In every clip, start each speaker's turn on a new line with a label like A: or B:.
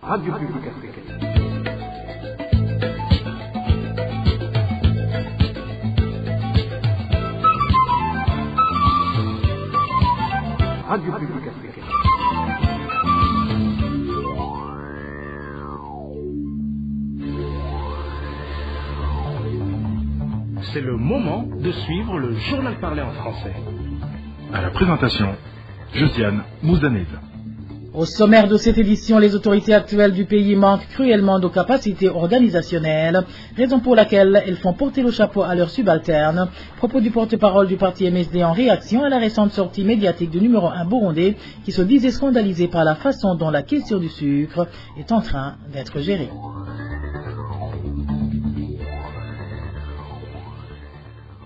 A: Radio Publique Africaine. Radio Publique Africaine.
B: C'est le moment de suivre le journal parlé en français.
C: À la présentation, Josiane Mouzanez.
D: Au sommaire de cette édition, les autorités actuelles du pays manquent cruellement de capacités organisationnelles, raison pour laquelle elles font porter le chapeau à leurs subalternes. Propos du porte-parole du parti MSD en réaction à la récente sortie médiatique du numéro 1 burundais qui se disait scandalisé par la façon dont la question du sucre est en train d'être gérée.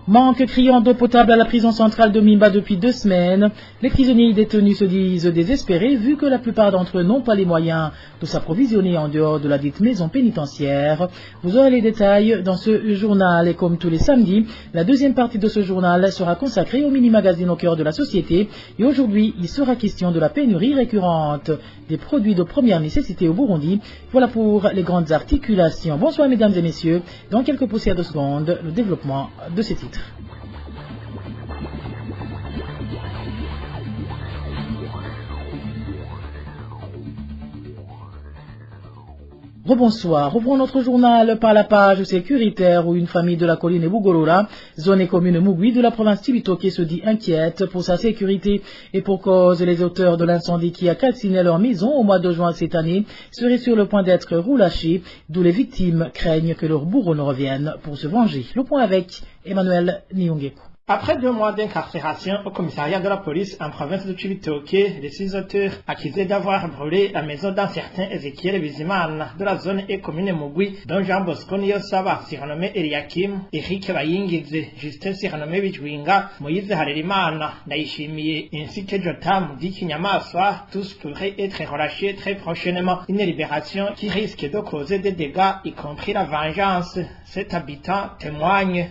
D: Manque criant d'eau potable à la prison centrale de Mimba depuis 2 semaines. Les prisonniers détenus se disent désespérés vu que la plupart d'entre eux n'ont pas les moyens de s'approvisionner en dehors de la dite maison pénitentiaire. Vous aurez les détails dans ce journal et comme tous les samedis, la deuxième partie de ce journal sera consacrée au mini-magazine au cœur de la société et aujourd'hui il sera question de la pénurie récurrente des produits de première nécessité au Burundi. Voilà pour les grandes articulations. Bonsoir mesdames et messieurs, dans quelques poussières de secondes, le développement de ces titres. Rebonsoir. Ouvrons notre journal par la page sécuritaire où une famille de la colline Bugorora, zone et commune Mugwi de la province Cibitoke se dit inquiète pour sa sécurité et pour cause les auteurs de l'incendie qui a calciné leur maison au mois de juin cette année seraient sur le point d'être relâchés, d'où les victimes craignent que leurs bourreaux ne reviennent pour se venger. Le point avec Emmanuel Niongeko.
E: Après 2 mois d'incarcération au commissariat de la police en province de Cibitoke, les 6 auteurs accusés d'avoir brûlé la maison d'un certain Ezekiel Bizimana de la zone et commune Mugwi, dont Jean Bosco Niyosaba, surnommé Eliakim, Eric Bayingize, Justin surnommé Bijwinga, Moïse Harerimana, Naishimiye, ainsi que Jotam, dit Kinyamaswa, tous pourraient être relâchés très prochainement. Une libération qui risque de causer des dégâts, y compris la vengeance. Cet habitant témoigne.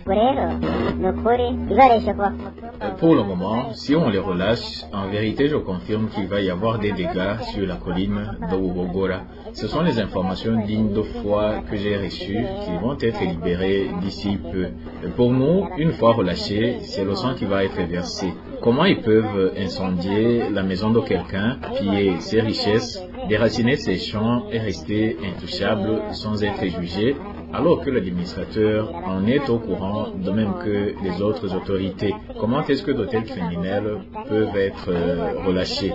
F: Pour le moment, si on les relâche, en vérité je confirme qu'il va y avoir des dégâts sur la colline de Bugorora. Ce sont les informations dignes de foi que j'ai reçues qui vont être libérées d'ici peu. Pour nous, une fois relâchés, c'est le sang qui va être versé. Comment ils peuvent incendier la maison de quelqu'un, piller ses richesses, déraciner ses champs et rester intouchables sans être jugés, alors que l'administrateur en est au courant, de même que les autres autorités? Comment est-ce que d'hôtels criminels peuvent être relâchés?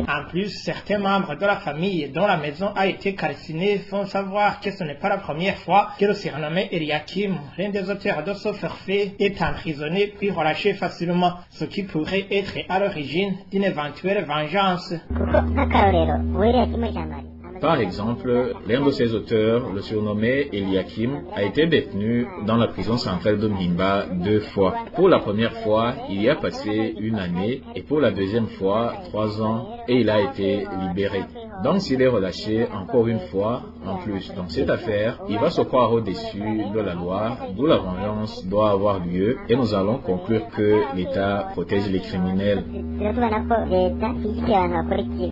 E: En plus, certains membres de la famille dont la maison a été calcinée font savoir que ce n'est pas la première fois que le surnommé Eliakim, l'un des auteurs de ce forfait, est emprisonné puis relâché facilement, ce qui pourrait être à l'origine d'une éventuelle vengeance.
F: Par exemple, l'un de ses auteurs, le surnommé Eliakim, a été détenu dans la prison centrale de Mimba 2 fois. Pour la première fois, il y a passé 1 année et pour la deuxième fois, 3 ans et il a été libéré. Donc s'il est relâché encore une fois, en plus dans cette affaire, il va se croire au-dessus de la loi, d'où la vengeance doit avoir lieu et nous allons conclure que l'État protège les criminels.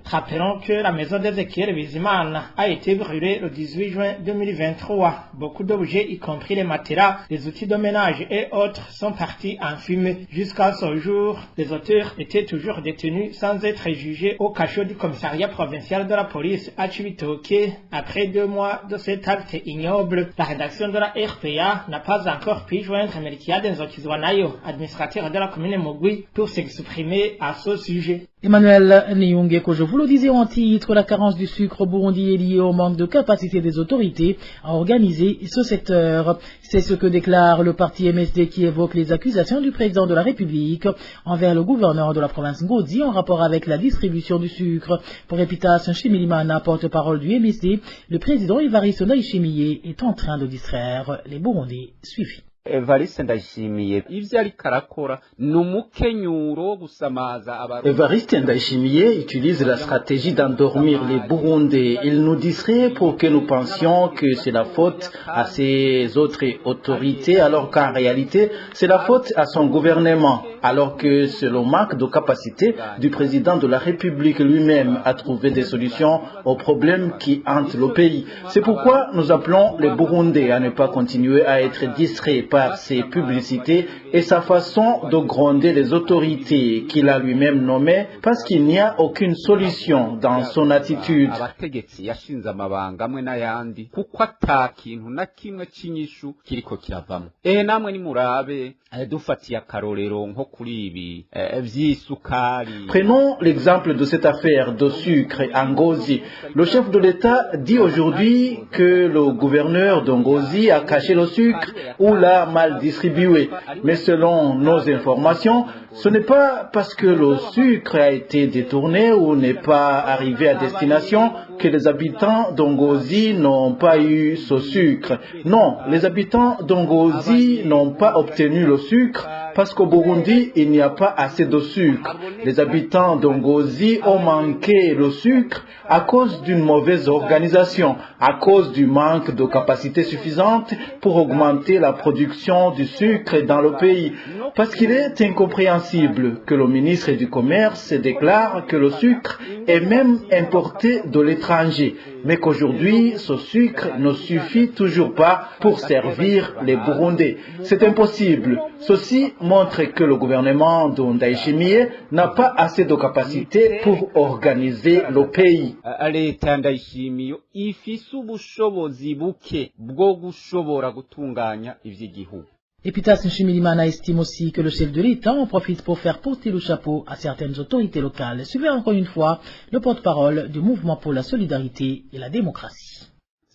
E: Rappelons que la maison d'Ezekiel Bizimana a été brûlée le 18 juin 2023. Beaucoup d'objets, y compris les matelas, les outils de ménage et autres, sont partis en fumée. Jusqu'à ce jour, les auteurs étaient toujours détenus sans être jugés au cachot du commissariat provincial de la police à Cibitoke. Après 2 mois de cet acte ignoble, la rédaction de la RPA n'a pas encore pu joindre Melkia Denzokizwanayo, administrateur de la commune Mugwi, pour s'exprimer à ce sujet.
D: Emmanuel Niongeko, je vous le disais en titre, la carence du sucre au Burundi est liée au manque de capacité des autorités à organiser ce secteur. C'est ce que déclare le parti MSD qui évoque les accusations du président de la République envers le gouverneur de la province Ngozi en rapport avec la distribution du sucre. Pour Epitas Nshimirimana, porte-parole du MSD, le président Evariste Ndayishimiye est en train de distraire les Burundais. Suivi.
G: Evariste Ndayishimiye ivyo ariko arakora n'umukenyuro wo gusamaza abantu.
H: Evariste Ndayishimiye utilise la stratégie d'endormir les Burundais. Il nous distrait pour que nous pensions que c'est la faute à ces autres autorités, alors qu'en réalité, c'est la faute à son gouvernement, alors que c'est le manque de capacité du président de la République lui-même à trouver des solutions aux problèmes qui hantent le pays. C'est pourquoi nous appelons les Burundais à ne pas continuer à être distraits par ses publicités et sa façon de gronder les autorités qu'il a lui-même nommées, parce qu'il n'y a aucune solution dans son attitude.
G: Abategetsi yashinze amabanga amwe n'ayandi kuko atakintu na kimwe cy'inyishu kiriko kiravamo. Namwe nimurabe dufatiye akarorero nko kuri ibi vy'isukari.
H: Prenons l'exemple de cette affaire de sucre à Ngozi. Le chef de l'État dit aujourd'hui que le gouverneur de Ngozi a caché le sucre ou l'a mal distribué. Mais selon nos informations, ce n'est pas parce que le sucre a été détourné ou n'est pas arrivé à destination que les habitants d'Ongozi n'ont pas eu ce sucre. Non, les habitants d'Ongozi n'ont pas obtenu le sucre parce qu'au Burundi, il n'y a pas assez de sucre. Les habitants d'Ongozi ont manqué le sucre à cause d'une mauvaise organisation, à cause du manque de capacité suffisante pour augmenter la production du sucre dans le pays. Parce qu'il est incompréhensible que le ministre du Commerce déclare que le sucre est même importé de l'étranger, mais qu'aujourd'hui, ce sucre ne suffit toujours pas pour servir les Burundais. C'est impossible. Ceci montre que le gouvernement de Ndayishimiye n'a pas assez de capacité pour organiser le pays.
G: Leta Ndayishimiye ifise ubushobozi buke bwo gushobora gutunganya ivy'igihugu.
D: Epitas Nshimirimana estime aussi que le chef de l'État en profite pour faire porter le chapeau à certaines autorités locales. Suivez encore une fois le porte-parole du Mouvement pour la solidarité et la démocratie.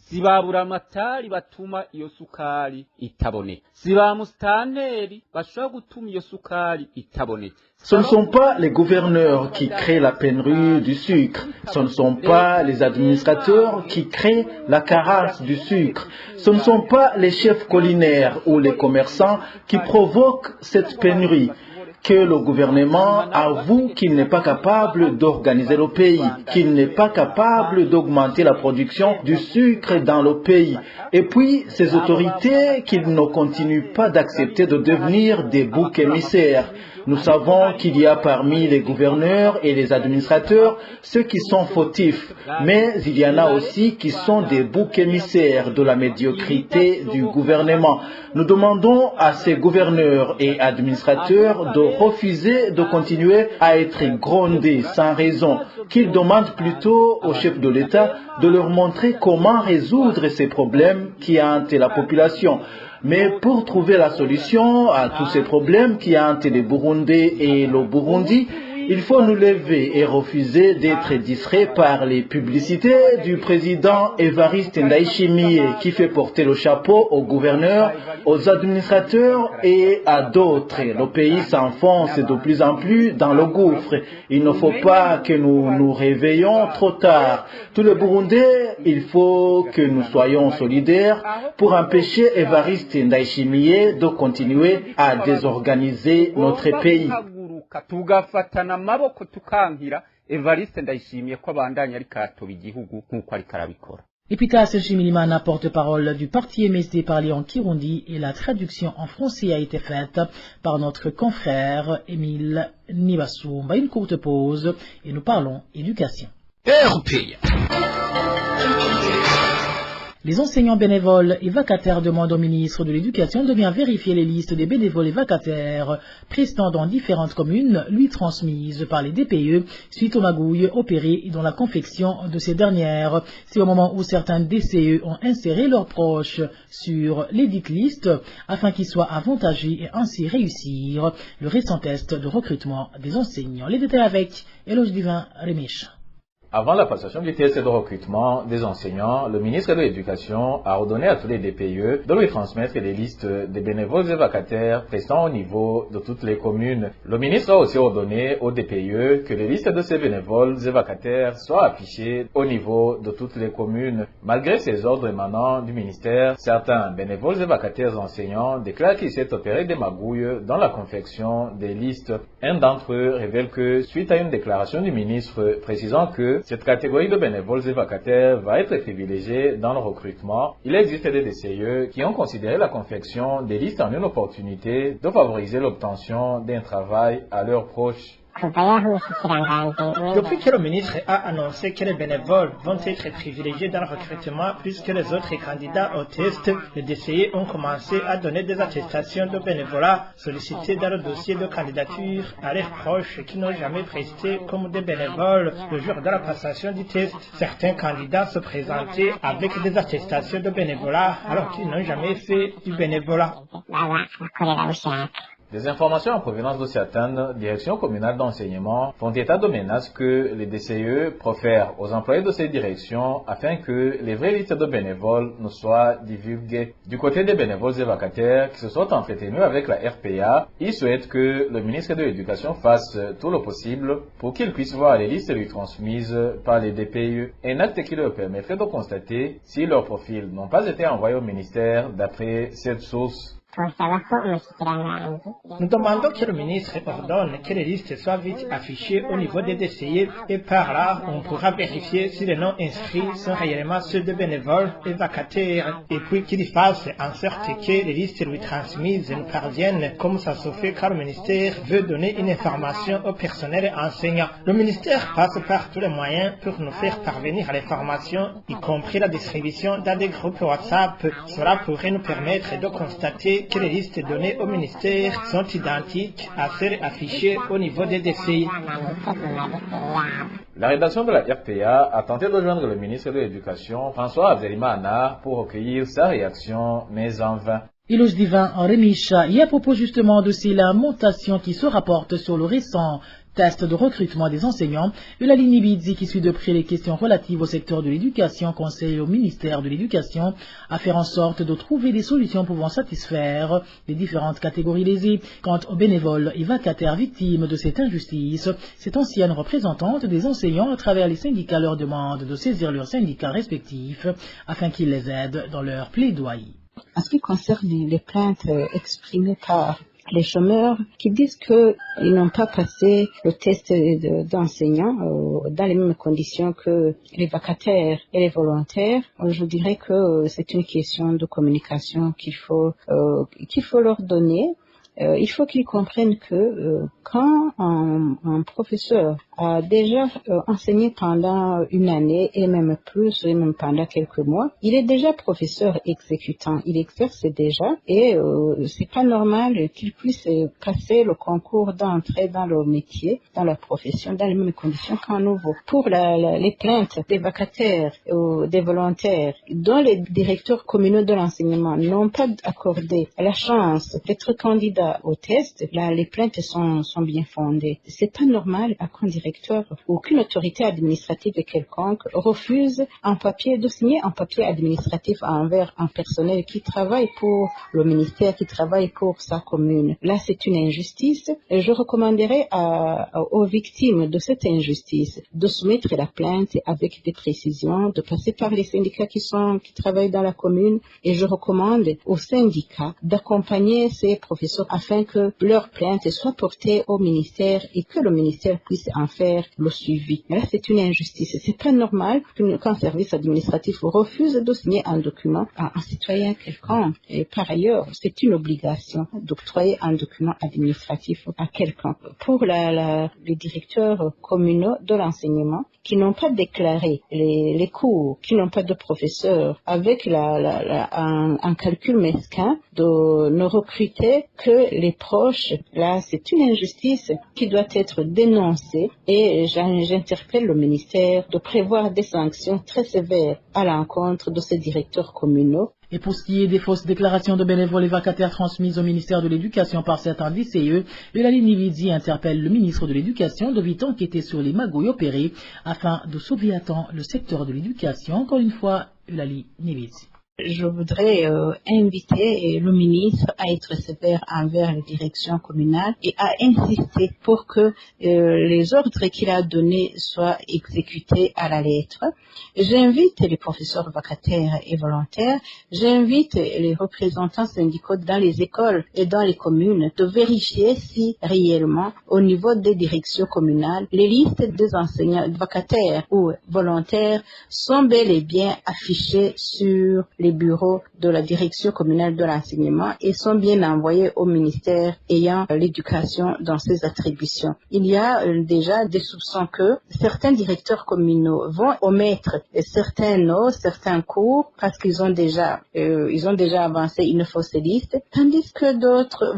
G: Sibabura amatari batuma iyo sukari itaboneka. Siba mustanteri bashobora gutuma iyo sukari itaboneka.
H: Ce ne sont pas les gouverneurs qui créent la pénurie du sucre. Ce ne sont pas les administrateurs qui créent la carence du sucre. Ce ne sont pas les chefs collinaires ou les commerçants qui provoquent cette pénurie. Que le gouvernement avoue qu'il n'est pas capable d'organiser le pays, qu'il n'est pas capable d'augmenter la production du sucre dans le pays. Et puis, ces autorités qu'ils ne continuent pas d'accepter de devenir des boucs émissaires. Nous savons qu'il y a parmi les gouverneurs et les administrateurs ceux qui sont fautifs, mais il y en a aussi qui sont des boucs émissaires de la médiocrité du gouvernement. Nous demandons à ces gouverneurs et administrateurs de refuser de continuer à être grondés sans raison, qu'ils demandent plutôt au chef de l'État de leur montrer comment résoudre ces problèmes qui hantent la population. Mais pour trouver la solution à tous ces problèmes qui hantent les Burundais et le Burundi, il faut nous lever et refuser d'être distraits par les publicités du président Evariste Ndayishimiye qui fait porter le chapeau aux gouverneurs, aux administrateurs et à d'autres. Le pays s'enfonce de plus en plus dans le gouffre. Il ne faut pas que nous nous réveillons trop tard. Tous les Burundais, il faut que nous soyons solidaires pour empêcher Evariste Ndayishimiye de continuer à désorganiser notre pays.
G: Tugafatana amaboko tukankira Evariste Ndayishimiye ko abandanya ariko aratoba igihugu nk'uko ariko arabikora.
D: Epitas Nshimirimana, porte-parole du parti MSD parlé en Kirundi, et la traduction en français a été faite par notre confrère Émile Nibasumba. Une courte pause et nous parlons éducation. Les enseignants bénévoles et vacataires demandent au ministre de l'Éducation de bien vérifier les listes des bénévoles et vacataires prestant dans différentes communes lui transmises par les DPE suite aux magouilles opérées dans la confection de ces dernières. C'est au moment où certains DCE ont inséré leurs proches sur les dites listes afin qu'ils soient avantagés et ainsi réussir le récent test de recrutement des enseignants. Les détails avec Eloge Divin Rémiche.
F: Avant la passation du test de recrutement des enseignants, le ministre de l'Éducation a ordonné à tous les DPE de lui transmettre les listes des bénévoles et vacataires prestant au niveau de toutes les communes. Le ministre a aussi ordonné aux DPE que les listes de ces bénévoles et vacataires soient affichées au niveau de toutes les communes. Malgré ces ordres émanant du ministère, certains bénévoles et vacataires enseignants déclarent qu'il s'est opéré des magouilles dans la confection des listes. Un d'entre eux révèle que, suite à une déclaration du ministre précisant que cette catégorie de bénévoles et vacataires va être privilégiée dans le recrutement, il existe des DCE qui ont considéré la confection des listes en une opportunité de favoriser l'obtention d'un travail à leurs proches.
E: Depuis que le ministre a annoncé que les bénévoles vont être privilégiés dans le recrutement plus que les autres candidats au test, les DCE ont commencé à donner des attestations de bénévolat sollicitées dans le dossier de candidature à leurs proches qui n'ont jamais presté comme des bénévoles le jour de la passation du test. Certains candidats se présentaient avec des attestations de bénévolat alors qu'ils n'ont jamais fait du bénévolat.
F: Des informations en provenance de certaines directions communales d'enseignement font état de menaces que les DCE profèrent aux employés de ces directions afin que les vraies listes de bénévoles ne soient divulguées. Du côté des bénévoles et vacataires qui se sont entretenus avec la RPA, ils souhaitent que le ministre de l'Éducation fasse tout le possible pour qu'ils puissent voir les listes lui transmises par les DPE, un acte qui leur permettrait de constater si leurs profils n'ont pas été envoyés au ministère d'après cette source.
E: Nous demandons que le ministre ordonne que les listes soient vite affichées au niveau des DCE et par là, on pourra vérifier si les noms inscrits sont réellement ceux de bénévoles et vacataires et puis qu'il fasse en sorte que les listes lui transmises nous parviennent comme ça se fait car le ministère veut donner une information au personnel enseignant. Le ministère passe par tous les moyens pour nous faire parvenir l'information, y compris la distribution dans des groupes WhatsApp. Cela pourrait nous permettre de constater que les listes données au ministère sont identiques à celles affichées au niveau des DCI.
F: La rédaction de la RPA a tenté de joindre le ministre de l'Éducation, François Abdelima Anar, pour recueillir sa réaction, mais en vain.
D: Ilus Divin en Remisha, et à propos justement de ces lamentations qui se rapportent sur le récent test de recrutement des enseignants, Eulaline Bidzi, qui suit de près les questions relatives au secteur de l'éducation, conseille au ministère de l'Éducation à faire en sorte de trouver des solutions pouvant satisfaire les différentes catégories lésées. Quant aux bénévoles et vacataires victimes de cette injustice, cette ancienne représentante des enseignants à travers les syndicats leur demande de saisir leurs syndicats respectifs afin qu'ils les aident dans leur plaidoyer.
I: En ce qui concerne les plaintes exprimées par les chômeurs qui disent qu'ils n'ont pas passé le test d'enseignant dans les mêmes conditions que les vacataires et les volontaires, je dirais que c'est une question de communication qu'il faut leur donner. Il faut qu'ils comprennent que quand un professeur a déjà enseigné pendant une année et même plus, et même pendant quelques mois, il est déjà professeur exécutant, il exerce déjà et c'est pas normal qu'il puisse passer le concours d'entrée dans le métier, dans la profession, dans les mêmes conditions qu'un nouveau. Pour les plaintes des vacataires ou des volontaires dont les directeurs communaux de l'enseignement n'ont pas accordé la chance d'être candidats au test, là, les plaintes sont bien fondées. C'est pas normal qu'un directeur ou qu'une autorité administrative quelconque refuse de signer un papier administratif envers un personnel qui travaille pour le ministère, qui travaille pour sa commune. Là, c'est une injustice. Et je recommanderais aux victimes de cette injustice de soumettre la plainte avec des précisions, de passer par les syndicats qui travaillent dans la commune. Et je recommande aux syndicats d'accompagner ces professeurs afin que leur plainte soit portée au ministère et que le ministère puisse en faire le suivi. Mais là, c'est une injustice. C'est pas normal qu'un service administratif refuse de signer un document à un citoyen quelconque. Et par ailleurs, c'est une obligation d'octroyer un document administratif à quelqu'un. Pour les directeurs communaux de l'enseignement qui n'ont pas déclaré les cours, qui n'ont pas de professeurs, avec un calcul mesquin de ne recruter que les proches, là, c'est une injustice qui doit être dénoncée et j'interpelle le ministère de prévoir des sanctions très sévères à l'encontre de ces directeurs communaux.
D: Et pour ce qui est des fausses déclarations de bénévoles et vacataires transmises au ministère de l'Éducation par certains DCE, Eulalie Nividzi interpelle le ministre de l'Éducation de vite enquêter sur les magouilles opérées afin de sauver à temps le secteur de l'éducation. Encore une fois, Eulalie Nividzi.
I: Je voudrais inviter le ministre à être sévère envers les directions communales et à insister pour que les ordres qu'il a donnés soient exécutés à la lettre. J'invite les professeurs vacataires et volontaires, j'invite les représentants syndicaux dans les écoles et dans les communes de vérifier si réellement au niveau des directions communales, les listes des enseignants vacataires ou volontaires sont bel et bien affichées sur les bureaux de la direction communale de l'enseignement et sont bien envoyés au ministère ayant l'éducation dans ses attributions. Il y a déjà des soupçons que certains directeurs communaux vont omettre certains cours parce qu'ils ont déjà avancé une fausse liste, tandis que d'autres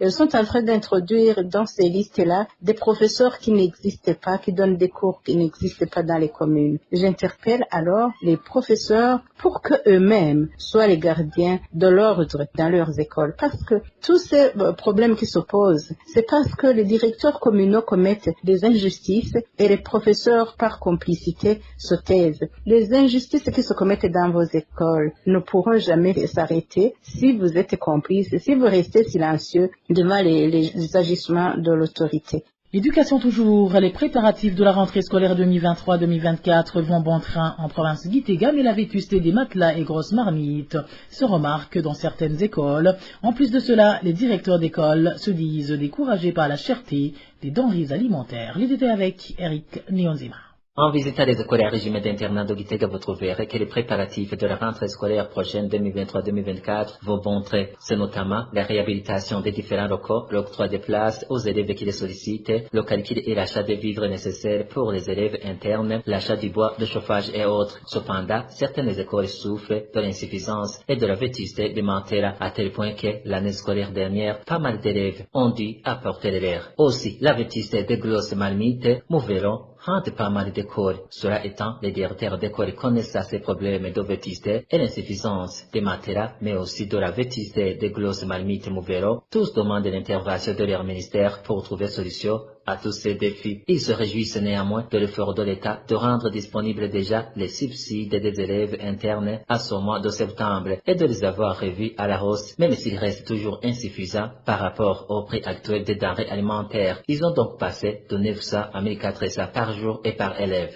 I: sont en train d'introduire dans ces listes-là des professeurs qui n'existent pas, qui donnent des cours qui n'existent pas dans les communes. J'interpelle alors les professeurs pour qu'eux-mêmes soient les gardiens de l'ordre dans leurs écoles. Parce que tous ces problèmes qui s'opposent, c'est parce que les directeurs communaux commettent des injustices et les professeurs, par complicité, se taisent. Les injustices qui se commettent dans vos écoles ne pourront jamais s'arrêter si vous êtes complices, si vous restez silencieux devant les agissements de l'autorité.
D: Éducation toujours, les préparatifs de la rentrée scolaire 2023-2024 vont bon train en province Gitega, mais la vétusté des matelas et grosses marmites se remarque dans certaines écoles. En plus de cela, les directeurs d'école se disent découragés par la cherté des denrées alimentaires. Les détails avec Eric Nionzima.
J: En visitant les écoles et régiments d'internat de Gitega, vous trouverez que les préparatifs de la rentrée scolaire prochaine 2023-2024 vont bon train. C'est notamment la réhabilitation des différents locaux, l'octroi des places aux élèves qui les sollicitent, le calcul et l'achat des vivres nécessaires pour les élèves internes, l'achat du bois, de chauffage et autres. Cependant, certaines écoles souffrent de l'insuffisance et de la vétusté des matelas, à tel point que l'année scolaire dernière, pas mal d'élèves ont dû apporter les leurs. Aussi, la vétusté des grosses marmites, mouveront hante pas mal d'écoles. Cela étant, les directeurs d'écoles connaissent ces problèmes de vétusté et l'insuffisance des matelas, mais aussi de la vétusté des grosses marmites mouveront. Tous demandent l'intervention de leur ministère pour trouver solution à tous ces défis. Ils se réjouissent néanmoins de l'effort de l'État de rendre disponibles déjà les subsides des élèves internes à ce mois de septembre et de les avoir revus à la hausse, même s'ils restent toujours insuffisants par rapport au prix actuel des denrées alimentaires. Ils ont donc passé de 900 à 1400 par jour et par élève.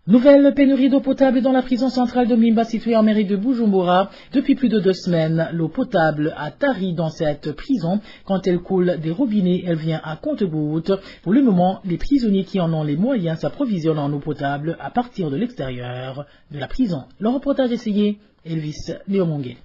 D: Nouvelle pénurie d'eau potable dans la prison centrale de Mimba située en mairie de Bujumbura. Depuis plus de 2 semaines, l'eau potable a tari dans cette prison. Quand elle coule des robinets, elle vient à compte-gouttes. Pour le moment, les prisonniers qui en ont les moyens s'approvisionnent en eau potable à partir de l'extérieur de la prison. Le reportage est signé Elvis Léomongue.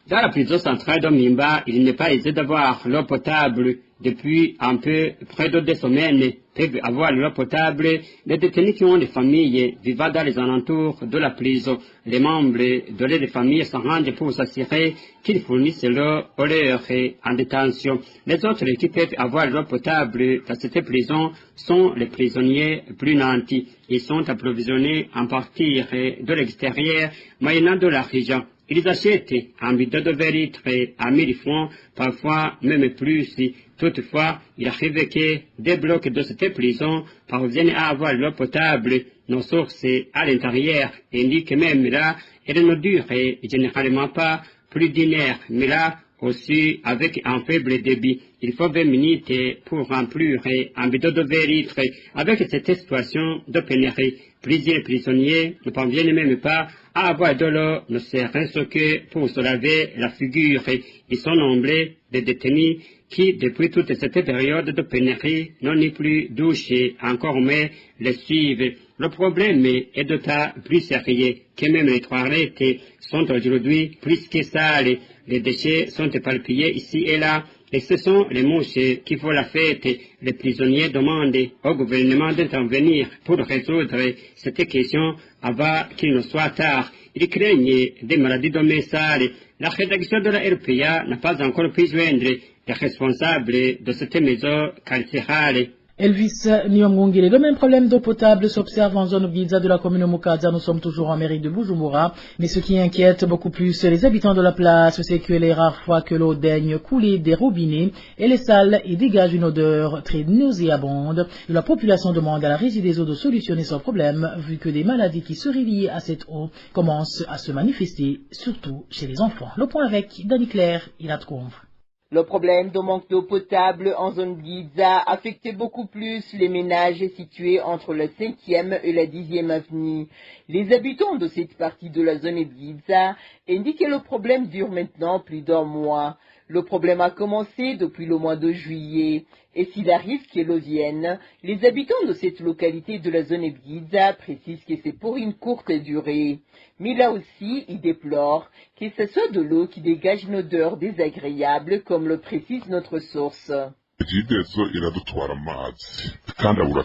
K: Dans la prison centrale de Mimba, il n'est pas aisé d'avoir l'eau potable. Depuis un peu près de 2 semaines, peuvent avoir l'eau potable les détenus qui ont des familles vivant dans les alentours de la prison. Les membres de leurs familles s'en rendent pour s'assurer qu'ils fournissent l'eau aux leurs en détention. Les autres qui peuvent avoir l'eau potable dans cette prison sont les prisonniers plus nantis. Ils sont approvisionnés en partie de l'extérieur, moyennant de l'argent. Ils achètent un bidon de 20 litres à 1000 francs, parfois même plus. Toutefois, il arrive que des blocs de cette prison parviennent à avoir l'eau potable. Nos sources à l'intérieur indiquent même là, elle ne dure généralement pas plus d'une heure, mais là aussi avec un faible débit. Il faut 20 minutes pour remplir un bidon de 20 litres. Avec cette situation de pénurie, plusieurs prisonniers ne parviennent même pas à avoir de l'eau, ne serait-ce que pour se laver la figure. Ils sont nombreux de détenus qui, depuis toute cette période de pénurie, n'ont ni plus douché, encore moins les suivent. Le problème est de tas plus sérieux, que même les toilettes sont aujourd'hui plus que sales. Les déchets sont éparpillés ici et là, et ce sont les mouches qui font la fête. Les prisonniers demandent au gouvernement d'intervenir pour résoudre cette question avant qu'il ne soit tard. Ils craignent des maladies domestiques. La rédaction de la RPA n'a pas encore pu joindre les responsables de cette maison carcérale.
D: Elvis Nyongongele. Le même problème d'eau potable s'observe en zone Giza de la commune Mukaza. Nous sommes toujours en mairie de Bujumbura. Mais ce qui inquiète beaucoup plus les habitants de la place, c'est que les rares fois que l'eau daigne couler des robinets, elle est sale et dégage une odeur très nauséabonde. La population demande à la Régie des eaux de solutionner ce problème, vu que des maladies qui seraient liées à cette eau commencent à se manifester, surtout chez les enfants. Le point avec Dani Claire, il a de convre.
L: Le problème de manque d'eau potable en zone Giza affectait beaucoup plus les ménages situés entre la 5e et la 10e avenue. Les habitants de cette partie de la zone Giza indiquent que le problème dure maintenant plus d'un mois. Le problème a commencé depuis le mois de juillet. Et s'il arrive que l'eau vienne, les habitants de cette localité de la zone Giza précisent que c'est pour une courte durée. Mais là aussi, ils déplorent que ce soit de l'eau qui dégage une odeur désagréable, comme le précise notre source.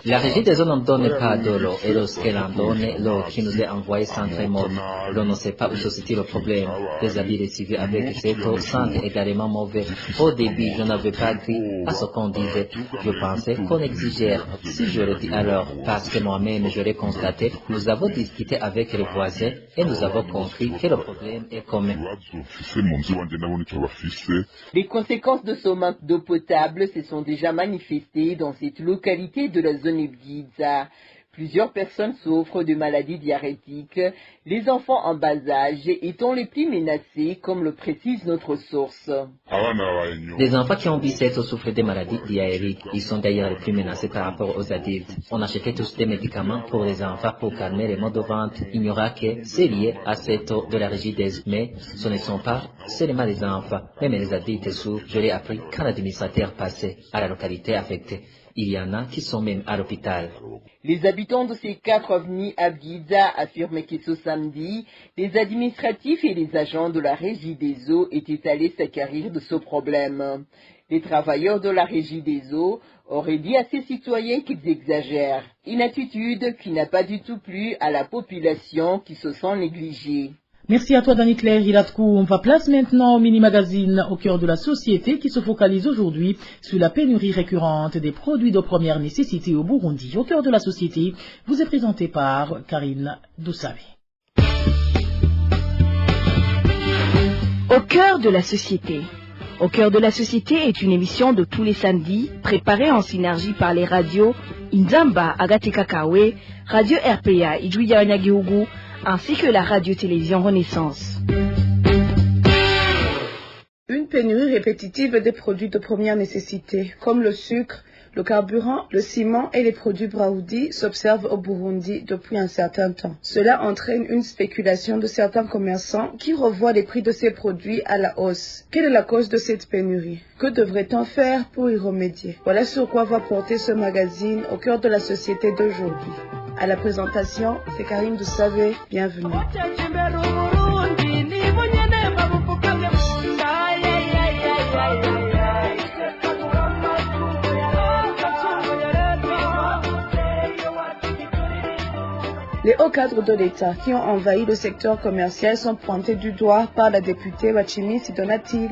J: La régie des eaux n'en donne pas de l'eau, et lorsqu'elle en donne, l'eau qui nous est envoyée sent très mauvaise. L'on ne sait pas où se situe le problème. Les habits reçus avec cette eau sentent également mauvais. Au début, je n'avais pas cru à ce qu'on disait. Je pensais qu'on exigère. Si je le dis alors, parce que moi-même j'aurais constaté, nous avons discuté avec les voisins et nous avons compris que le problème est commun.
L: Les conséquences de ce manque d'eau potable se sont déjà manifestées dans cette localité de la zone Giza. Plusieurs personnes souffrent de maladies diarrhétiques, les enfants en bas âge étant les plus menacés, comme le précise notre source.
J: Les enfants qui ont bu cette eau souffrent des maladies diarrhéiques. Ils sont d'ailleurs les plus menacés par rapport aux adultes. On achetait tous des médicaments pour les enfants pour calmer les maux de ventre. Il n'y aura que c'est lié à cette eau de la régie des eaux. Mais ce ne sont pas seulement les enfants. Même les adultes souffrent. Je l'ai appris quand l'administrateur passait à la localité affectée. Il y en a qui sont même à l'hôpital.
L: Les habitants de ces 4 avenues à Giza affirment que ce samedi, les administratifs et les agents de la Régie des eaux étaient allés s'acquérir de ce problème. Les travailleurs de la Régie des eaux auraient dit à ces citoyens qu'ils exagèrent, une attitude qui n'a pas du tout plu à la population qui se sent négligée.
D: Merci à toi, Dani Claire. On va place maintenant au mini-magazine au cœur de la société qui se focalise aujourd'hui sur la pénurie récurrente des produits de première nécessité au Burundi. Au cœur de la société vous est présenté par Karine Doussave.
M: Au cœur de la société. Au cœur de la société est une émission de tous les samedis préparée en synergie par les radios Inzamba Agatekakawe, Radio RPA Ijuya Nyagihugu, ainsi que la radio-télévision Renaissance.
N: Une pénurie répétitive des produits de première nécessité, comme le sucre, le carburant, le ciment et les produits braoudi s'observe au Burundi depuis un certain temps. Cela entraîne une spéculation de certains commerçants qui revoient les prix de ces produits à la hausse. Quelle est la cause de cette pénurie? Que devrait-on faire pour y remédier? Voilà sur quoi va porter ce magazine au cœur de la société d'aujourd'hui. À la présentation, c'est Karine Doussave. Bienvenue. Les hauts cadres de l'État qui ont envahi le secteur commercial sont pointés du doigt par la députée Wachimi Sidonatil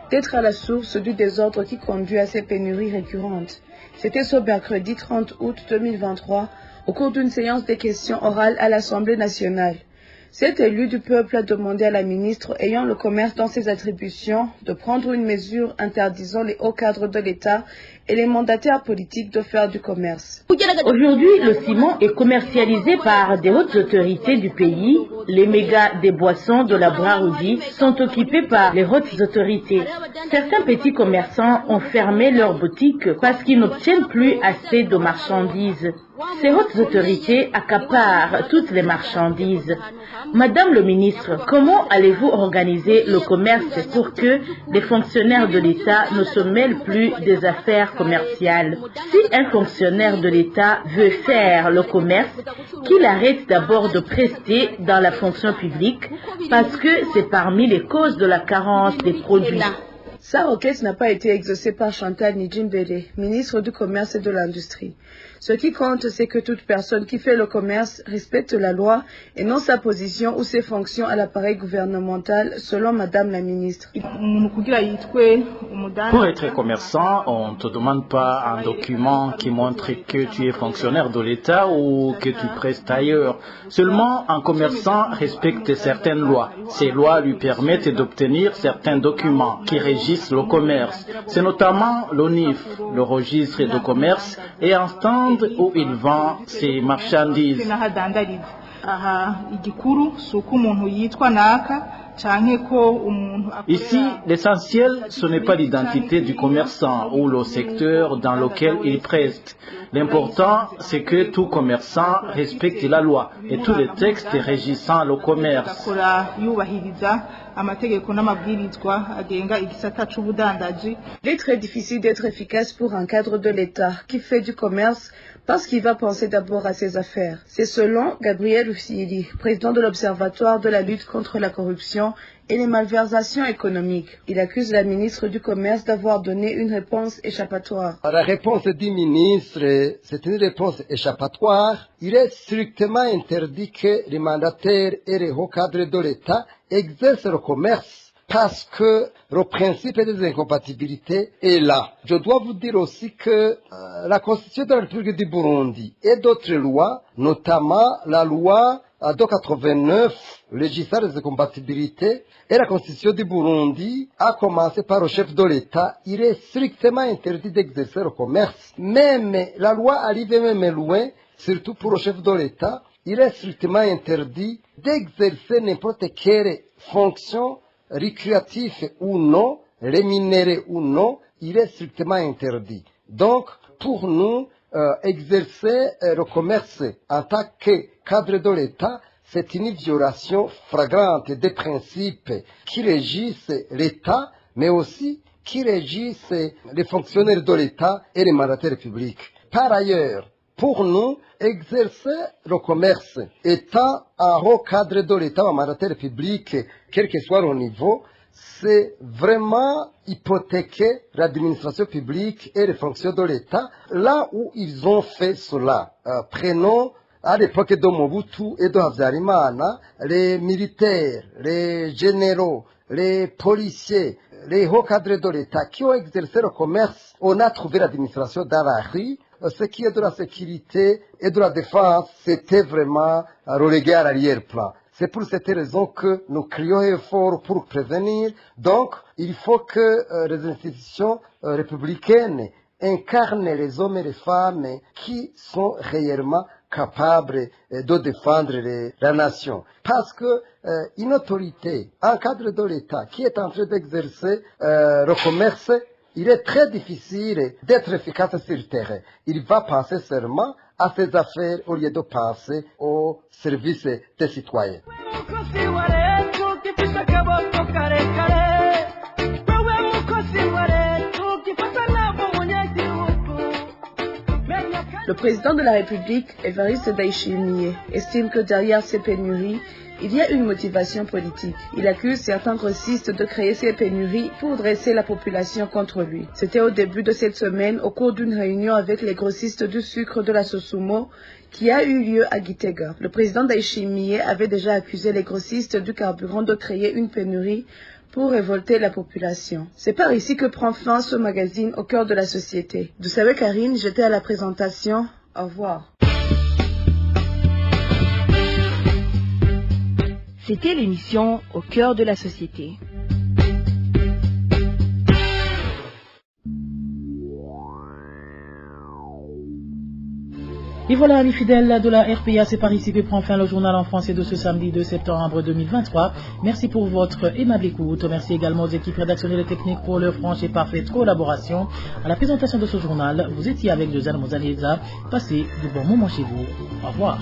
N: d'être à la source du désordre qui conduit à ces pénuries récurrentes. C'était ce mercredi 30 août 2023 au cours d'une séance des questions orales à l'Assemblée nationale. Cet élu du peuple a demandé à la ministre ayant le commerce dans ses attributions de prendre une mesure interdisant les hauts cadres de l'État et les mandataires politiques de faire du commerce.
O: Aujourd'hui, le ciment est commercialisé par des hautes autorités du pays. Les mégas des boissons de la Braoudi sont occupés par les hautes autorités. Certains petits commerçants ont fermé leurs boutiques parce qu'ils n'obtiennent plus assez de marchandises. Ces hautes autorités accaparent toutes les marchandises. Madame le ministre, comment allez-vous organiser le commerce pour que les fonctionnaires de l'État ne se mêlent plus des affaires commerciales? Si un fonctionnaire de l'État veut faire le commerce, qu'il arrête d'abord de prester dans la fonction publique parce que c'est parmi les causes de la carence des produits.
N: Sa requête n'a pas été exaucée par Chantal Nidjimbele, ministre du Commerce et de l'Industrie. Ce qui compte, c'est que toute personne qui fait le commerce respecte la loi et non sa position ou ses fonctions à l'appareil gouvernemental, selon Madame la ministre.
H: Pour être commerçant, on ne te demande pas un document qui montre que tu es fonctionnaire de l'État ou que tu prestes ailleurs. Seulement, un commerçant respecte certaines lois. Ces lois lui permettent d'obtenir certains documents qui régissent le commerce. C'est notamment l'ONIF, le registre de commerce, et un stand où il vend ses marchandises. Ici, l'essentiel, ce n'est pas l'identité du commerçant ou le secteur dans lequel il preste. L'important, c'est que tout commerçant respecte la loi et tous les textes régissant le commerce.
N: Il est très difficile d'être efficace pour un cadre de l'État qui fait du commerce parce qu'il va penser d'abord à ses affaires. C'est selon Gabriel Ussili, président de l'Observatoire de la lutte contre la corruption et les malversations économiques. Il accuse la ministre du Commerce d'avoir donné une réponse échappatoire.
P: La réponse du ministre, c'est une réponse échappatoire. Il est strictement interdit que les mandataires et les hauts cadres de l'État exercent le commerce parce que le principe des incompatibilités est là. Je dois vous dire aussi que la Constitution de la République du Burundi et d'autres lois, notamment la loi 289, législative des incompatibilités, et la Constitution du Burundi, a commencé par le chef de l'État. Il est strictement interdit d'exercer le commerce. Même la loi arrive même loin, surtout pour le chef de l'État, il est strictement interdit d'exercer n'importe quelle fonction récréatif ou non, rémunéré ou non, il est strictement interdit. Donc, pour nous, exercer le commerce en tant que cadre de l'État, c'est une violation flagrante des principes qui régissent l'État, mais aussi qui régissent les fonctionnaires de l'État et les mandataires publics. Par ailleurs, pour nous, exercer le commerce étant un haut cadre de l'État ou un mandataire public, quel que soit le niveau, c'est vraiment hypothéquer l'administration publique et les fonctions de l'État là où ils ont fait cela. Prenons à l'époque de Mobutu et de Habyarimana, les militaires, les généraux, les policiers, les hauts cadres de l'État qui ont exercé le commerce. On a trouvé l'administration dans la rue. Ce qui est de la sécurité et de la défense, c'était vraiment relégué à l'arrière-plan. C'est pour cette raison que nous crions fort pour prévenir. Donc, il faut que les institutions républicaines incarnent les hommes et les femmes qui sont réellement capables de défendre la nation. Parce que une autorité, un cadre de l'État qui est en train d'exercer le commerce, il est très difficile d'être efficace sur le terrain. Il va penser seulement à ses affaires au lieu de penser au service des citoyens.
N: Le président de la République, Évariste Ndayishimiye, estime que derrière ces pénuries, il y a une motivation politique. Il accuse certains grossistes de créer ces pénuries pour dresser la population contre lui. C'était au début de cette semaine, au cours d'une réunion avec les grossistes du sucre de la Sosumo, qui a eu lieu à Gitega. Le président Ndayishimiye avait déjà accusé les grossistes du carburant de créer une pénurie pour révolter la population. C'est par ici que prend fin ce magazine au cœur de la société. Vous savez, Karine, j'étais à la présentation. Au revoir.
M: C'était l'émission Au cœur de la société.
D: Et voilà, amis fidèles de la RPA, c'est par ici que prend fin le journal en français de ce samedi 2 septembre 2023. Merci pour votre aimable écoute. Merci également aux équipes rédactionnelles et techniques pour leur franche et parfaite collaboration. À la présentation de ce journal, vous étiez avec Josiane Mouzaneza. Passez de bons moments chez vous. Au revoir.